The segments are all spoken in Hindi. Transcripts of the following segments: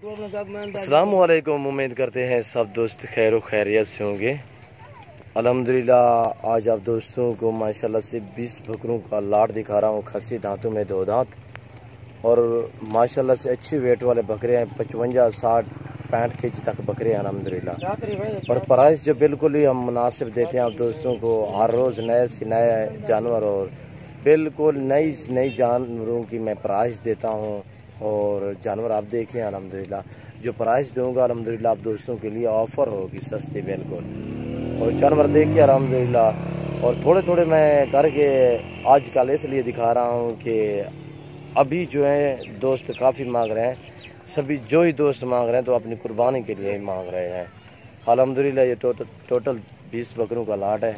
अस्सलाम वालेकुम। उम्मीद करते हैं सब दोस्त खैर व खैरियत से होंगे। अल्हम्दुलिल्लाह आज आप दोस्तों को माशाल्लाह से 20 बकरों का लाट दिखा रहा हूँ। खसी दांतों में 2 दांत और माशाल्लाह से अच्छी वेट वाले बकरे हैं। 55, 60, 65 केजी तक बकरे हैं अल्हम्दुलिल्लाह। और प्राइस जो बिल्कुल ही हम मुनासिब देते हैं आप दोस्तों को। हर रोज़ नए से नए जानवर और बिल्कुल नई जानवरों की मैं प्राइस देता हूँ। और जानवर आप देखें अल्हम्दुलिल्लाह, जो प्राइस दूंगा अल्हम्दुलिल्लाह आप दोस्तों के लिए ऑफ़र होगी सस्ती बिल्कुल। और जानवर देखिए अल्हम्दुलिल्लाह। और थोड़े थोड़े मैं करके आजकल इसलिए दिखा रहा हूँ कि अभी जो है दोस्त काफ़ी मांग रहे हैं। सभी जो ही दोस्त मांग रहे हैं तो अपनी कुर्बानी के लिए ही मांग रहे हैं अल्हम्दुलिल्लाह। ये टोटल 20 बकरों का लाट है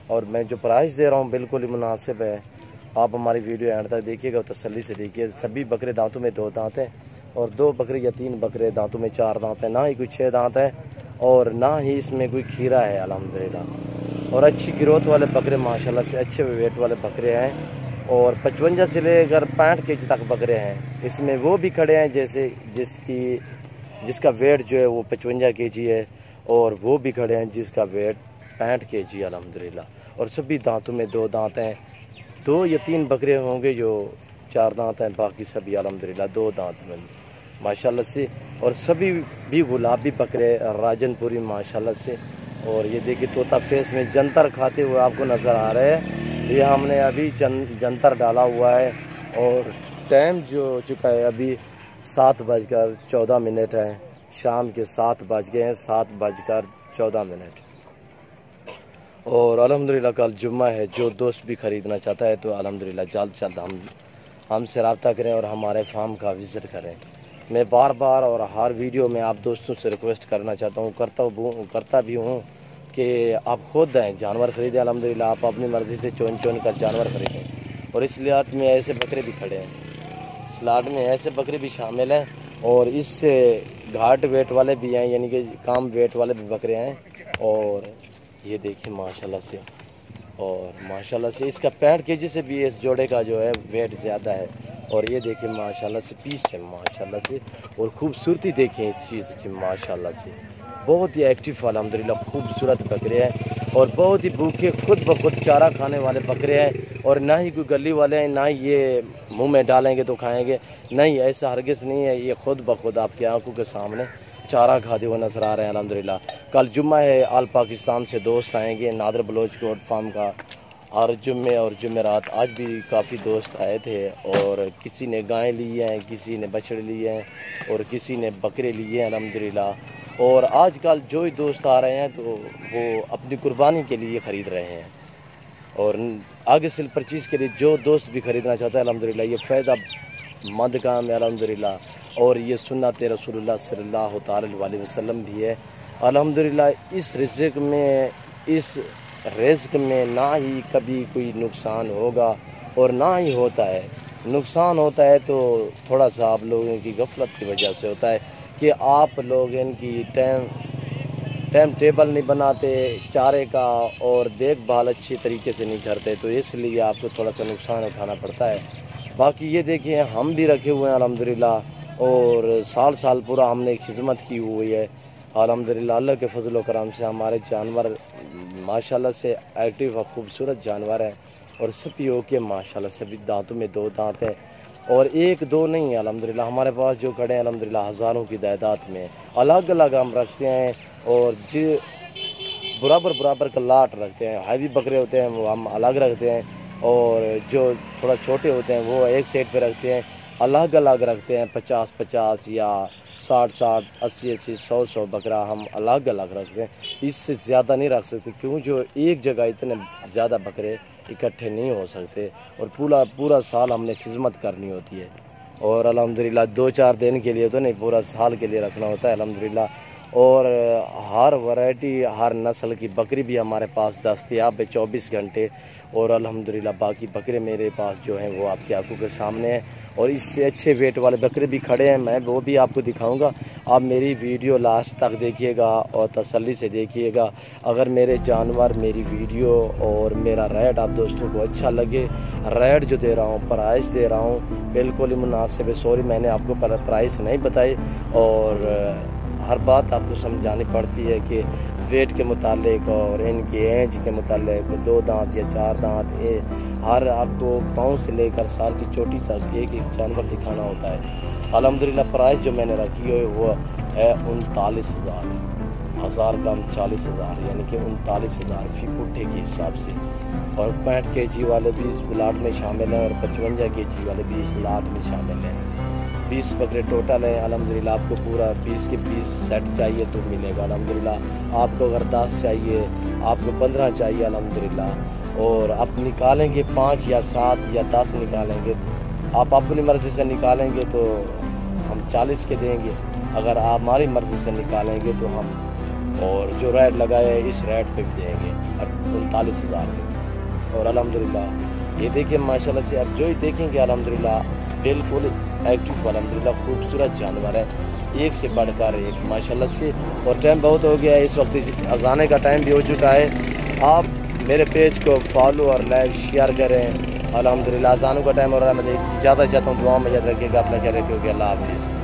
और मैं जो प्राइस दे रहा हूँ बिल्कुल ही मुनासिब है। आप हमारी वीडियो एंड तक देखिएगा, तसल्ली से देखिए। सभी बकरे दांतों में 2 दांत हैं और 2 बकरे या 3 बकरे दांतों में 4 दांत है। ना ही कोई 6 दांत है और ना ही इसमें कोई खीरा है अल्हम्दुलिल्लाह। और अच्छी ग्रोथ वाले बकरे माशाल्लाह से अच्छे वेट वाले बकरे हैं। और 55 से लेकर 65 केजी तक बकरे हैं। इसमें वो भी खड़े हैं जैसे जिसका वेट जो है वो 55 केजी है और वो भी खड़े हैं जिसका वेट 65 केजी अल्हम्दुलिल्लाह। और सभी दांतों में 2 दांत हैं। 2 या 3 बकरे होंगे जो 4 दांत हैं, बाकी सभी अल्हम्दुलिल्लाह 2 दांत में माशाल्लाह से। और सभी भी गुलाबी बकरे राजनपुरी माशाल्लाह से। और ये देखिए तोता फेस में जंतर खाते हुए आपको नज़र आ रहे हैं। ये हमने अभी जंतर डाला हुआ है और टाइम जो हो चुका है अभी 7:14 है। शाम के 7 बज गए हैं, 7:14। और अल्हम्दुलिल्लाह कल जुम्मा है। जो दोस्त भी ख़रीदना चाहता है तो अल्हम्दुलिल्लाह जल्द से जल्द हमसे रब्ता करें और हमारे फार्म का विज़िट करें। मैं बार बार और हर वीडियो में आप दोस्तों से रिक्वेस्ट करना चाहता हूँ, करता भी हूँ कि आप खुद आएँ, जानवर ख़रीदें अल्हम्दुलिल्लाह। आप अपनी मर्ज़ी से चुन कर जानवर ख़रीदें। और इस लाट में ऐसे बकरे भी खड़े हैं, इस लाट में ऐसे बकरे भी शामिल हैं और इससे घाट वेट वाले भी हैं, यानी कि कम वेट वाले भी बकरे हैं। और ये देखिए माशाल्लाह से। और माशाल्लाह से इसका 65 केजी से भी इस जोड़े का जो है वेट ज़्यादा है। और ये देखिए माशाल्लाह से पीस है माशाल्लाह से। और खूबसूरती देखें इस चीज़ की माशाल्लाह से। बहुत ही एक्टिव अल्हम्दुलिल्लाह खूबसूरत बकरे हैं और बहुत ही भूखे खुद ब खुद चारा खाने वाले बकरे हैं। और ना ही कोई गली वाले हैं, ना ही ये मुँह में डालेंगे तो खाएँगे, नहीं, ऐसा हरगिज़ नहीं है। ये खुद ब खुद आपकी आंखों के सामने चारा खाते हुए नजर आ रहे हैं अल्हम्दुलिल्लाह। कल जुम्मा है, आल पाकिस्तान से दोस्त आएंगे नादर बलोच गोट फार्म का। और जुम्मे और जुमेरात आज भी काफ़ी दोस्त आए थे और किसी ने गायें ली हैं, किसी ने बछड़े लिए हैं और किसी ने बकरे लिए हैं अल्हम्दुलिल्लाह। और आजकल जो ही दोस्त आ रहे हैं तो वो अपनी कुर्बानी के लिए ख़रीद रहे हैं। और आगे से परचेज़ के लिए जो दोस्त भी ख़रीदना चाहता है अल्हम्दुलिल्लाह ये फ़ायदा मंद काम है अल्हम्दुलिल्लाह। और ये सुन्नत रसूलुल्लाह सल्लल्लाहु अलैहि वसल्लम भी है अल्हम्दुलिल्लाह। इस रिज़्क़ में ना ही कभी कोई नुकसान होगा और ना ही होता है। नुकसान होता है तो थोड़ा सा आप लोगों की गफलत की वजह से होता है कि आप लोग इनकी टाइम टेबल नहीं बनाते चारे का और देखभाल अच्छी तरीके से नहीं करते, तो इसलिए आपको थोड़ा सा नुकसान उठाना पड़ता है। बाकी ये देखिए हम भी रखे हुए हैं अल्हम्दुलिल्लाह और साल पूरा हमने खिदमत की हुई है अल्हम्दुलिल्लाह। अल्लाह के फजल व करम से हमारे जानवर माशाल्लाह से एक्टिव और ख़ूबसूरत जानवर हैं। और सभी ओके माशाल्लाह, सभी दांतों में 2 दांत हैं और 1-2 नहीं है अल्हम्दुलिल्लाह। हमारे पास जो खड़े हैं अल्हम्दुलिल्लाह हज़ारों की तादाद में अलग अलग हम रखते हैं और जो बराबर का लाट रखते हैं। हैवी बकरे होते हैं वो हम अलग रखते हैं और जो थोड़ा छोटे होते हैं वो एक साइड पे रखते हैं। अलग अलग रखते हैं 50-50 या 60-60, 80-80, 100-100 बकरा हम अलग अलग रखते हैं। इससे ज़्यादा नहीं रख सकते क्यों जो एक जगह इतने ज़्यादा बकरे इकट्ठे नहीं हो सकते और पूरा साल हमने खिदमत करनी होती है। और अल्हम्दुलिल्लाह 2-4 दिन के लिए तो नहीं, पूरा साल के लिए रखना होता है अल्हम्दुलिल्लाह। और हर वैरायटी हर नस्ल की बकरी भी हमारे पास दस्तयाब है 24 घंटे। और अल्हम्दुलिल्लाह बाकी बकरे मेरे पास जो हैं वो आपकी आंखों के सामने हैं और इससे अच्छे वेट वाले बकरे भी खड़े हैं, मैं वो भी आपको दिखाऊंगा। आप मेरी वीडियो लास्ट तक देखिएगा और तसल्ली से देखिएगा। अगर मेरे जानवर, मेरी वीडियो और मेरा रेट आप दोस्तों को अच्छा लगे, रेट जो दे रहा हूँ, प्राइस दे रहा हूँ बिल्कुल ही मुनासिब है। सॉरी मैंने आपको प्राइस नहीं बताई, और हर बात आपको समझानी पड़ती है कि वेट के मुतालिक और इनकी एज के मुतालिक, 2 दांत या 4 दांत, हर आपको पाँव से लेकर साल की छोटी सा एक जानवर दिखाना होता है। अल्हम्दुलिल्लाह प्राइस जो मैंने रखी है वो है 39,000 कम 40,000, यानी कि 39,000 फी पुट्ठे के हिसाब से। और 65 kg वाले भी इस लाट में शामिल हैं और 55 kg वाले भी इस लाट में शामिल हैं। 20 बकरे टोटल हैं। अल्हम्दुलिल्लाह आपको पूरा 20 के 20 सेट चाहिए तो मिलेगा अल्हम्दुलिल्लाह। आपको अगर 10 चाहिए, आपको 15 चाहिए अल्हम्दुलिल्लाह, और आप निकालेंगे 5 या 7 या 10 निकालेंगे, आप अपनी मर्ज़ी से निकालेंगे तो हम 40 के देंगे। अगर आप हमारी मर्ज़ी से निकालेंगे तो हम, और जो रेट लगाए इस रेट पे देंगे 39,000 के। और अल्हम्दुलिल्लाह ये देखिए माशाल्लाह से अब जो ही देखेंगे अल्हम्दुलिल्लाह बिल्कुल एक्टिव, अल्हम्दुलिल्लाह खूबसूरत जानवर है, एक से बढ़कर एक माशाल्लाह से। और टाइम बहुत हो गया है, इस वक्त अज़ाने का टाइम भी हो चुका है। आप मेरे पेज को फॉलो और लाइक शेयर करें। अल्हम्दुलिल्लाह अज़ानों का टाइम हो रहा है, मैं इजाज़त चाहता हूँ। दुआ में याद रखिएगा, अपना ख्याल रखिएगा। अल्लाह हाफ़िज़।